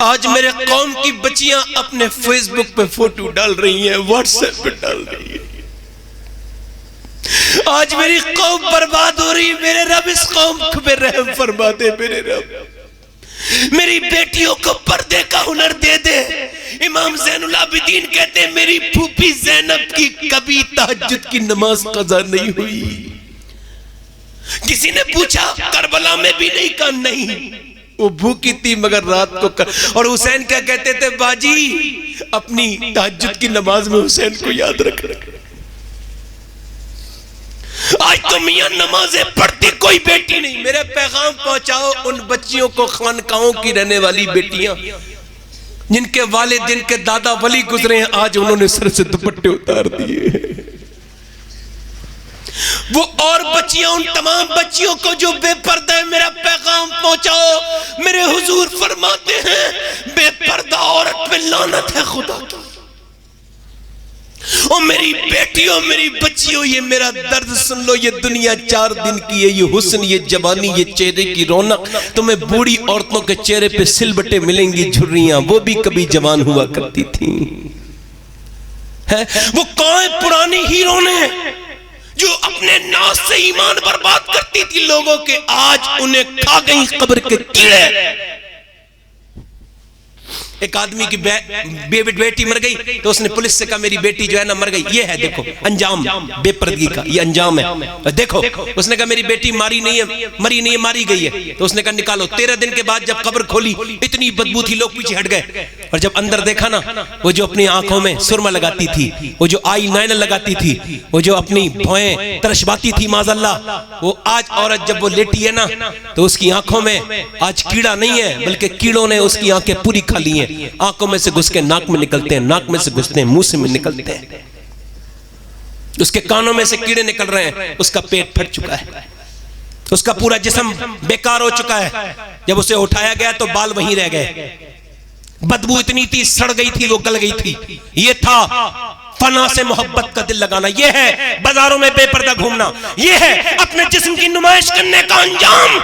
आज मेरे कौम की बच्चियां अपने फेसबुक पे फोटो डाल रही हैं, व्हाट्सएप पे डाल रही हैं। आज मेरी कौम बर्बाद हो रही है। मेरे रब इस कौम पे रहम फरमा दे। मेरे रब मेरी बेटियों को पर्दे का हुनर दे दे। इमाम ज़ैनुल आबिदीन कहते हैं मेरी फूफी ज़ैनब की कभी तहज्जुद की नमाज कज़ा नहीं हुई। किसी ने पूछा करबला में भी नहीं? कहा नहीं, वो भूखी थी मगर रात को और हुसैन क्या कहते थे, बाजी अपनी तहज्जुद की नमाज में हुसैन को याद रख। आज तो मियां नमाजें पढ़ती कोई बेटी नहीं। मेरे पैगाम पहुंचाओ उन बच्चियों को, खानकाहों की रहने वाली बेटियां जिनके वालिदैन के दादा वली गुजरे हैं, आज उन्होंने सर से दुपट्टे उतार दिए। वो और बच्चियां, उन तमाम बच्चियों को जो बेपर्दा है, मेरा पैगाम पहुंचाओ। मेरे हुजूर फरमाते हैं बेपर्दा औरत पे लानत है खुदा की। ओ मेरी बेटियों, मेरी बच्चियों, ये मेरा दर्द सुन लो। ये दुनिया 4 दिन की है। ये हुस्न, ये जवानी, ये चेहरे की रौनक, तुम्हें बूढ़ी औरतों के चेहरे पे सिलबटे मिलेंगी, झुर्रियां। वो भी कभी जवान हुआ करती थी। है वो कौन पुरानी हीरो ने जो अपने नाज से ईमान बर्बाद करती थी लोगों के, आज उन्हें खा गई कब्र के कीड़े। एक आदमी की बेटी मर गई तो उसने पुलिस से कहा मेरी बेटी जो है ना मर गई। ये है देखो अंजाम बेपर्दगी का, ये अंजाम है देखो। उसने कहा मेरी बेटी मरी नहीं है, मारी गई है। तो उसने कहा निकालो। 13 दिन के बाद जब कब्र खोली, इतनी बदबू थी, लोग पीछे हट गए। और जब अंदर देखा ना, वो जो अपनी आंखों में सुरमा लगाती थी, वो जो आई लाइनर लगाती थी, वो जो अपनी भौएं तरशबाती थी माज़अल्लाह, वो आज औरत जब वो लेटी है ना, तो उसकी आंखों में आज कीड़ा नहीं है, बल्कि कीड़ों ने उसकी आंखें पूरी खा ली हैं। आंखों में से घुस के नाक में निकलते हैं, नाक में से घुसते हैं मुंह से में निकलते हैं, उसके कानों में से कीड़े निकल रहे हैं। उसका पेट फट चुका है, उसका पूरा जिस्म बेकार हो चुका है। जब उसे उठाया गया तो बाल वहीं रह गए। बदबू इतनी थी, सड़ गई थी, वो गल गई थी। ये था फना से मोहब्बत का दिल लगाना। ये है बाजारों में बेपर्दा घूमना। ये है अपने जिस्म की नुमाइश करने का अंजाम।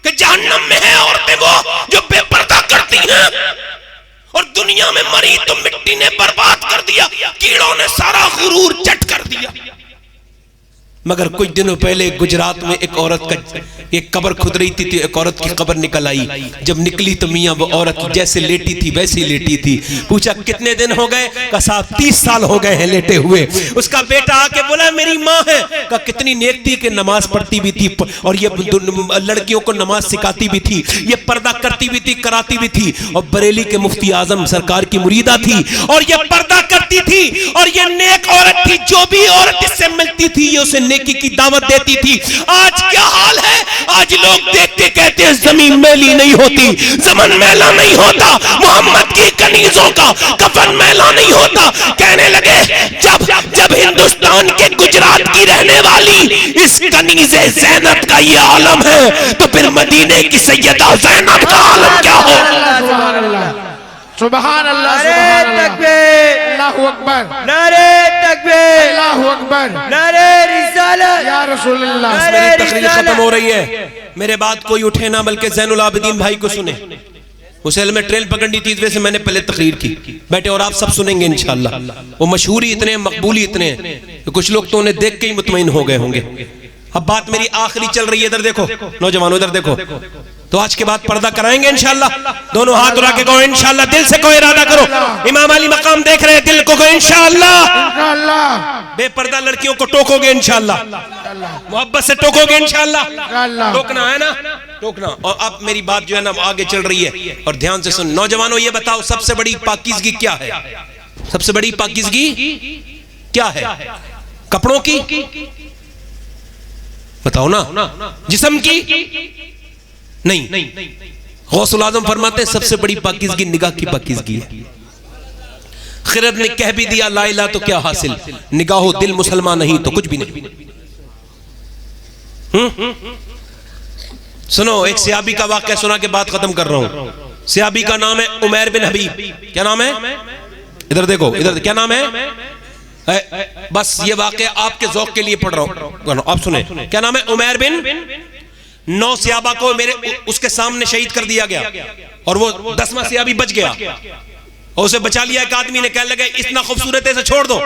कि जहन्नम में है औरतें वो जो बेपर्दा करती हैं, और दुनिया में मरी तो मिट्टी ने बर्बाद कर दिया, कीड़ों ने सारा गुरूर चट कर दिया। मगर कुछ दिनों पहले गुजरात में एक औरत का एक कब्र खुद रही थी, एक औरत की कब्र निकल आई। जब निकली तो मियां वो औरत जैसे लेटी थी वैसी लेटी थी। पूछा कितने दिन हो गए? कहा साहब 30 साल हो गए हैं लेटे हुए। उसका बेटा आके बोला मेरी माँ है। कहा कितनी नेक थी कि नमाज पढ़ती भी थी, और ये लड़कियों को नमाज सिखाती भी थी, ये पर्दा करती भी थी, कराती भी थी, और बरेली के मुफ्ती आजम सरकार की मुरीदा थी, और ये पर्दा करती थी, और ये नेक औरत थी। जो भी औरत इससे मिलती थी ये उसे नेकी की दावत देती थी। आज क्या हाल है? आज लोग देखते कहते हैं जमीन मैली नहीं होती, ज़मन मैला नहीं होता, मोहम्मद की कनीजों का कफन मैला नहीं होता। कहने लगे जब हिंदुस्तान के गुजरात की रहने वाली इस कनीज़े ज़ैनब का ये आलम है, तो फिर मदीने की सैयदा ज़ैनब का आलम क्या हो? सुभान अल्लाह, सुभान अल्लाह, अल्लाहु अकबर, नारे तकबीर, अल्लाहु अकबर, नारे रिसालत, या रसूलुल्लाह। मेरी तकरीर खत्म हो रही है, मेरे बाद कोई उठे ना, बल्कि ज़ैनुल आबिदीन भाई को सुने। उस में ट्रेन पकड़नी थी, इस वजह से मैंने पहले तकरीर की। बैठे और आप सब सुनेंगे इंशाअल्लाह। वो मशहूरी इतने, मकबूली इतने, कुछ लोग तो उन्हें देख के ही मुतमईन हो गए होंगे। अब बात मेरी आखिरी चल रही है। इधर देखो नौजवानों, इधर देखो। तो आज के बाद पर्दा कराएंगे इंशाअल्लाह। दोनों हाथ उठा के कहो इंशाअल्लाह। दिल से कोई इरादा करो। इमाम अली मकाम देख रहे हैं, दिल को कहो इंशाअल्लाह। बेपर्दा लड़कियों को टोकोगे इंशाअल्लाह, मोहब्बत से टोकोगे इंशाअल्लाह। टोकना है ना, टोकना। और अब मेरी बात जो है ना आगे चल रही है, और ध्यान से सुन। नौजवानों ये बताओ सबसे बड़ी पाकीज़गी क्या है? सबसे बड़ी पाकीज़गी क्या है? कपड़ों की? बताओ ना। जिस्म की? नहीं। गौसुल आज़म फरमाते हैं सबसे बड़ी पाकीज़गी निगाह की पाकीज़गी है। खिरत ने कह भी दिया ला इलाहा तो क्या हासिल, निगाहो दिल मुसलमान नहीं तो कुछ भी नहीं। सुनो, एक सियाबी का वाक़या सुना के बात खत्म कर रहा हूं। सियाबी का नाम है उमैर बिन हबीब। क्या नाम है? इधर देखो, इधर क्या नाम है? बस ये वाक़या आपके ज़ौक़ के लिए पढ़ रहा हूं, आप सुने। क्या नाम है? उमैर बिन। 9 सियाबा को उसके सामने शहीद कर दिया गया, और वो 10वां सियाबी बच गया, और उसे बचा लिया। एक आदमी ने कहने लगा इतना खूबसूरत है इसे छोड़ दो,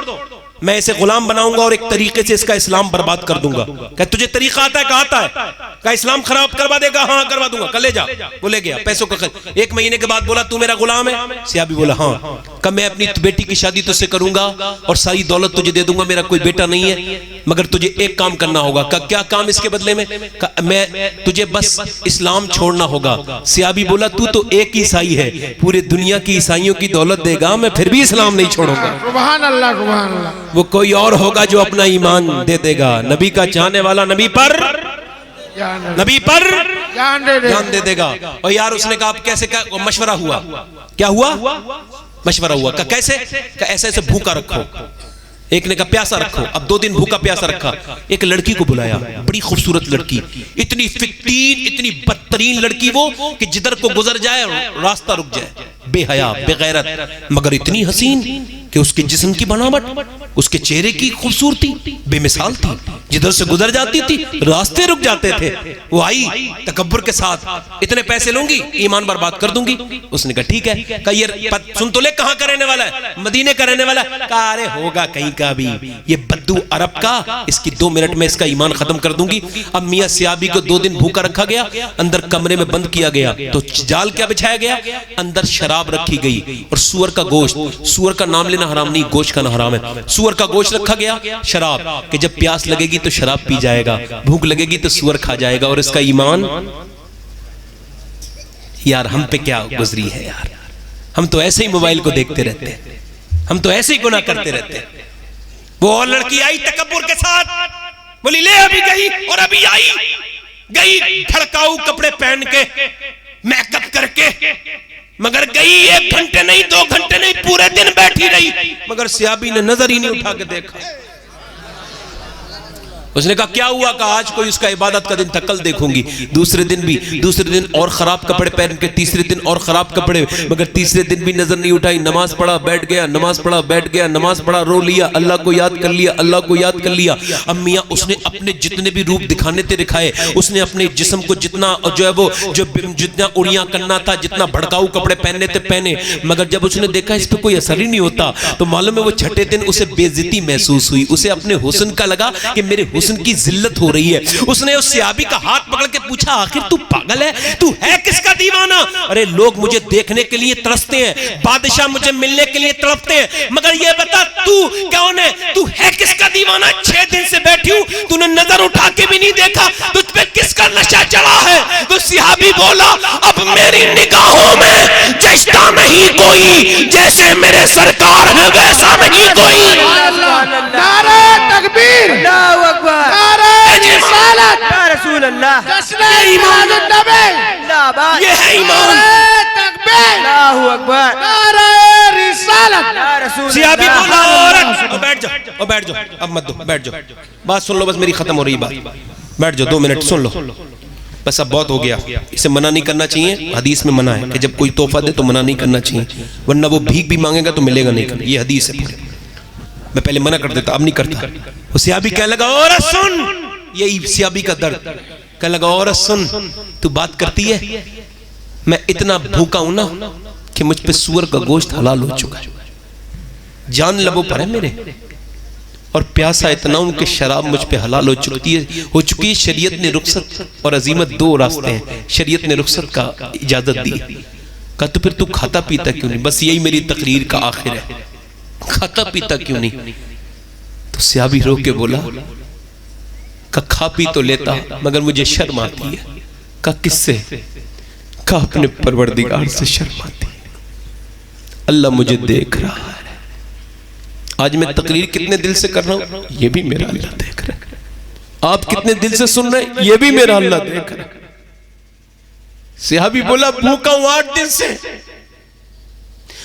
मैं इसे गुलाम बनाऊंगा और एक तरीके से इसका इस्लाम बर्बाद कर दूंगा। क्या तुझे तरीका आता है? कहा आता है? क्या इस्लाम खराब करवा देगा? हाँ करवा दूंगा, कल ले जा। वो ले गया पैसों का। 1 महीने के बाद बोला तू मेरा गुलाम है? सियाबी बोला हाँ। कब मैं अपनी बेटी की शादी तुझसे करूंगा और सारी दौलत तुझे दे दूंगा, मेरा कोई बेटा नहीं है, मगर तुझे एक काम करना होगा। क्या काम इसके बदले में? मैं तुझे बस इस्लाम छोड़ना होगा। सियाबी बोला तू तो एक ही ईसाई है, पूरे दुनिया की ईसाइयों की दौलत देगा, मैं फिर भी इस्लाम नहीं छोड़ूंगा। सुभान अल्लाह, सुभान अल्लाह। वो कोई और होगा जो अपना ईमान दे देगा। नबी का चाहने वाला नबी पर जान दे देगा। और यार उसने कहा आप कैसे, क्या मशवरा हुआ, क्या हुआ, मशवरा हुआ का कैसे, का ऐसे ऐसे भूखा रखो, एक ने कहा प्यासा रखो। अब 2 दिन भूखा प्यासा रखा। एक लड़की को बुलाया, बड़ी खूबसूरत लड़की, इतनी फितीन, इतनी बदतरीन लड़की वो कि जिधर को गुजर जाए रास्ता रुक जाए, बेहया बेगैरत, मगर इतनी हसीन कि उसके जिस्म की बनावट, उसके चेहरे की खूबसूरती बेमिसाल थी। जिधर से गुजर जाती थी रास्ते रुक जाते थे। वो आई तकब्बुर के साथ, इतने पैसे लूंगी, ईमान बर्बाद कर दूंगी। उसने कहा ठीक है। कहा ये सुन तो ले, कहां का रहने वाला है, मदीने का रहने वाला है। कहा अरे होगा कहीं का भी, ये बद्दू अरब का, इसकी 2 मिनट में इसका ईमान खत्म कर दूंगी। अब मियां सियाबी को 2 दिन भूखा रखा गया, अंदर कमरे में बंद किया गया। तो जाल क्या बिछाया गया, अंदर शराब रखी गई और सूअर का गोश्त, सूअर का नाम लेना हराम नहीं, गोश्त का हराम है। सूअर का गोश्त रखा गया, शराब, कि जब प्यास लगेगी तो शराब पी जाएगा, भूख लगेगी तो सूअर खा जाएगा। और इसका ईमान यार हम पे क्या गुजरी है यार। हम तो ऐसे ही मोबाइल को देखते रहते हैं, हम तो ऐसे ही गुनाह करते रहते हैं। वो और लड़की आई तकब्बुर के साथ, बोली ले अभी गई और अभी आई, गई भड़काऊ कपड़े पहन के, मेकअप करके, मगर गई 1 घंटे नहीं, 2 घंटे नहीं, पूरे दिन बैठी रही, मगर सियाबी ने नजर ही नहीं उठा के देखा। उसने कहा क्या हुआ, कहा आज कोई उसका इबादत का दिन था, कल देखूंगी। दूसरे दिन भी, दूसरे दिन और खराब कपड़े पहन के, तीसरे दिन और खराब कपड़े, मगर तीसरे दिन भी नजर नहीं उठाई। नमाज पढ़ा बैठ गया, नमाज पढ़ा बैठ गया, नमाज पढ़ा रो लिया, अल्लाह को याद कर लिया, अल्लाह को याद कर लिया। अब मियां उसने अपने जितने भी रूप दिखाने थे दिखाए, उसने अपने जिस्म को जितना जो है वो जो जितना उड़ियां करना था, जितना भड़काऊ कपड़े पहनने थे पहने, मगर जब उसने देखा इस पर कोई असर ही नहीं होता, तो मालूम है वो छठे दिन उसे बेइज्जती महसूस हुई। उसे अपने हुस्न का लगा कि मेरे हुस्न की जिल्लत हो रही है। उसने उस सियाबी का हाथ पकड़ के पूछा आखिर तू पागल है, तू है किसका दीवाना? अरे लोग मुझे देखने के लिए तरसते हैं, बादशाह मुझे मिलने के लिए तड़पते हैं, मगर ये बता तू कौन है, तू है किसका दीवाना? 6 दिन से बैठी हूं, तूने नजर उठा के भी नहीं देखा, तुझ पे किसका नशा चढ़ा है? तो सियाबी बोला अब मेरी निगाहों में जश्ता नहीं कोई, जैसे मेरे सरकार है वैसा नहीं कोई। नारे तकबीर, अल्लाहू अकबर, नारे रिसालत, या रसूल अल्लाह, जश्न ईमानुन नबी, जिंदाबाद, ये है ईमान। नारे तकबीर, अल्लाहू अकबर, नारे रिसालत, या रसूल सियाबी अल्लाह। बोला औरत, बैठ जाओ, और बैठ जाओ, अब मत दो, बैठ जाओ, बात सुन लो, बस मेरी खत्म हो रही बात, बैठ जाओ 2 मिनट सुन लो, बस अब बहुत हो गया। इसे मना नहीं करना चाहिए, हदीस में मना है कि जब कोई तोहफा दे तो मना नहीं करना चाहिए, वरना वो भीख भी मांगेगा तो मिलेगा नहीं, ये हदीस है। मैं पहले मना कर देता, अब नहीं करता। वो सियाबी कहने लगा औरत सुन, यही सियाबी का दर्द, कहने लगा औरत सुन, तू बात करती है, मैं इतना भूखा हूं ना कि मुझ पे सूअर का गोश्त हलाल हो चुका है, जान लबों पर है मेरे, और प्यासा इतना हूं कि शराब मुझ पे हलाल हो चुकी है। शरीयत ने रुखसत और अजीमत 2 रास्ते हैं, शरीयत ने रुखसत का इजाजत दी। कहा तो फिर तू खाता पीता क्यों नहीं? बस यही मेरी तकरीर का आखिर है, खाता पीता क्यों नहीं? तो सियाबी रो के बोला का खा पी तो लेता मगर मुझे शर्म आती है। का किससे? का अपने परवरदिगार से शर्म आती है। अल्लाह मुझे देख रहा है, आज मैं तकरीर कितने दिल से कर रहा हूं ये भी मेरा अल्लाह देख रहा है, आप कितने दिल से सुन रहे हैं ये भी मेरा अल्लाह देख रहा है। सियाबी बोला भूखा हूं 8 दिन से।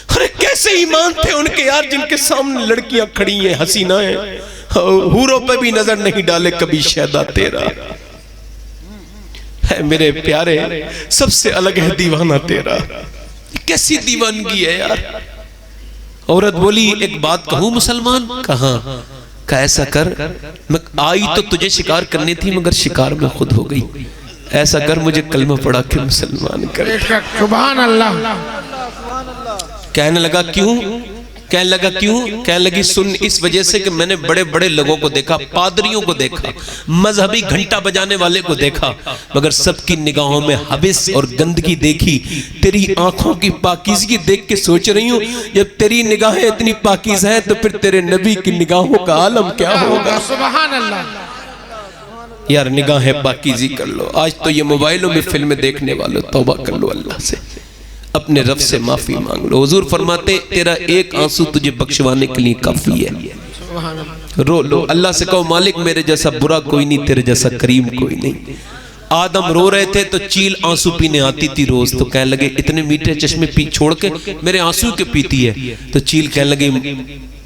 अरे कैसे ईमान थे उनके यार, जिनके सामने लड़कियां खड़ी हैं, हसीना है, हूरों पे भी नजर नहीं डाले कभी शैदा तेरा है मेरे प्यारे, सबसे अलग है दीवाना तेरा। कैसी दीवानगी है यार। औरत बोली एक बात कहूं मुसलमान? कहा का ऐसा कर, मैं आई तो तुझे शिकार करनी थी मगर शिकार में खुद हो गई, ऐसा कर मुझे कलमा पढ़ा के मुसलमान कर। सुभान अल्लाह। कहने लगा क्यों? कहने लगा क्यों? कहने लगी सुन, इस वजह से कि मैंने बड़े बड़े लोगों को देखा, पादरियों को देखा, मजहबी घंटा बजाने वाले को देखा, मगर सबकी निगाहों में हबिस और गंदगी देखी। तेरी आंखों की पाकीज़गी देख के सोच रही हूँ, जब तेरी निगाहें इतनी पाकीज़ हैं तो फिर तेरे नबी की निगाहों का आलम क्या होगा। सुभान अल्लाह। यार निगाहें पाकीज़ी कर लो। आज तो ये मोबाइलों में फिल्में देखने वालों, तौबा कर लो अल्लाह से, अपने रब से माफी मांग लो। हुजूर फरमाते तेरा एक आंसू तुझे बख्शवाने के लिए काफी है। रो लो, अल्लाह से कहो मालिक मेरे जैसा बुरा कोई नहीं, तेरे जैसा करीम कोई नहीं। आदम रो रहे थे तो चील आंसू पीने आती थी रोज, तो कहने लगे इतने मीठे चश्मे पी छोड़ के मेरे आंसू के पीती है। तो चील कहने लगे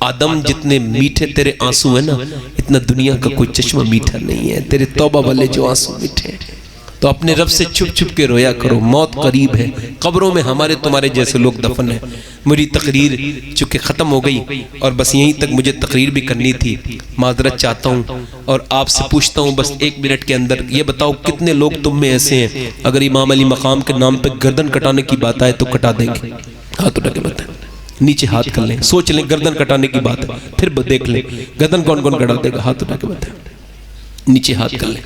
आदम जितने मीठे तेरे आंसू है ना, इतना दुनिया का कोई चश्मा मीठा नहीं है, तेरे तौबा वाले जो आंसू मीठे हैं। तो अपने रब से छुप छुप के रोया करो, मौत करीब है, कब्रों में हमारे तुम्हारे जैसे लोग दफन हैं। मेरी तकरीर चूँकि ख़त्म हो गई और बस यहीं तक मुझे तकरीर भी करनी थी, माजरत चाहता हूँ और आपसे पूछता हूँ बस 1 मिनट के अंदर ये बताओ कितने लोग तुम में ऐसे हैं अगर इमाम अली मकाम के नाम पे गर्दन कटाने की बात आए तो कटा देंगे? हाथ उठा के बताएं, नीचे हाथ कर लें, सोच लें गर्दन कटाने की बात है, फिर देख लें गर्दन कौन कौन कटा देगा। हाथ उठा के बताएं, नीचे हाथ कर लें।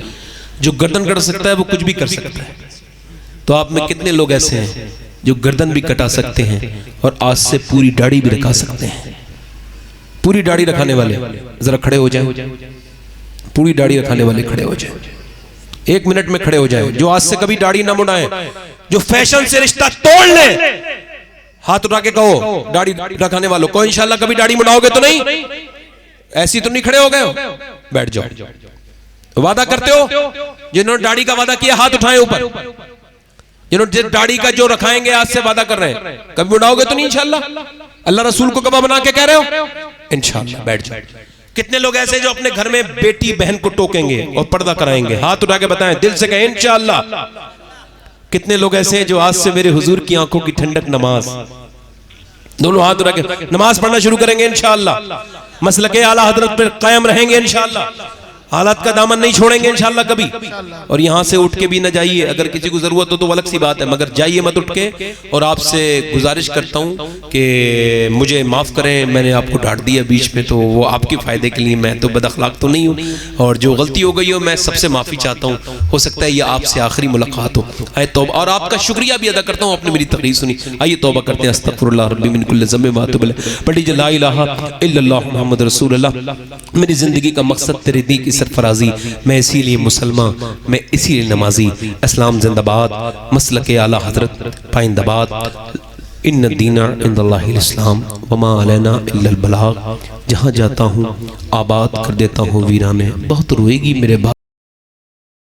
जो गर्दन कटा सकता है वो कुछ भी कर सकता है। तो आप में कितने लोग ऐसे हैं जो गर्दन भी कटा सकते हैं और आज से पूरी दाढ़ी भी रखा सकते हैं? पूरी दाढ़ी रखाने वाले जरा खड़े हो जाए, पूरी दाढ़ी रखाने वाले खड़े हो जाए, 1 मिनट में खड़े हो जाए। जो आज से कभी दाढ़ी ना मुड़ाए, जो फैशन से रिश्ता तोड़ ले, हाथ उठा के कहो दाढ़ी रखाने वालों को इंशाल्लाह कभी दाढ़ी मुड़ाओगे तो नहीं? ऐसी तो नहीं खड़े हो गए? बैठ जाओ। वादा करते हो? जिन्होंने दाढ़ी का वादा किया हाथ उठाएं ऊपर। जिन्होंने दाढ़ी का जो रखाएंगे आज से वादा कर रहे हैं, कभी मुड़ाओगे तो नहीं इंशाल्लाह? अल्लाह रसूल को कबा बना के कह रहे हो? इंशाल्लाह। बैठ जाओ। कितने लोग ऐसे जो अपने घर में बेटी बहन को टोकेंगे और पर्दा कराएंगे? हाथ उठा के बताएं, दिल से कहें इंशाल्लाह। कितने लोग ऐसे हैं जो आज से मेरे हुजूर की आंखों की ठंडक नमाज, दोनों हाथ उठा के नमाज पढ़ना शुरू करेंगे इंशाल्लाह। मसलके आला हजरत पर कायम रहेंगे इंशाल्लाह। हालात का दामन नहीं छोड़ेंगे इंशाल्लाह कभी। और यहाँ से उठ के भी ना जाइए, अगर किसी को जरूरत हो तो वो अलग सी बात है, मगर जाइए मत उठ के। और आपसे गुजारिश करता हूँ कि मुझे माफ़ करें, मैंने आपको डांट दिया बीच में, तो वो आपके फ़ायदे के लिए, मैं तो बदअखलाक तो नहीं हूँ, और जो गलती हो गई हो मैं सबसे माफ़ी चाहता हूँ। हो सकता है ये आपसे आखिरी मुलाकात हो। आए तौबा, और आपका शुक्रिया भी अदा करता हूँ, आपने मेरी तकरीर सुनी। आइए तौबा करते हैं। अस्तगफिरुल्लाह रब्बी मिन कुल्लि ज़म्बिन व अतूबु इलैह। पढ़ ला इलाहा इल्लल्लाह मुहम्मद रसूलुल्लाह। मेरी ज़िंदगी का मकसद तेरे दी की सरफराजी, मैं इसीलिए मुसलमान, मैं इसीलिए नमाजी। इस्लाम जिंदाबाद, मसलके आला हजरत पाइंदाबाद। इन्न दीना इंदल्लाहिल इस्लाम वमा अलैना इल्लल बलाग। जहाँ जाता हूँ आबाद कर देता हूँ वीराने। बहुत रोएगी मेरे बाप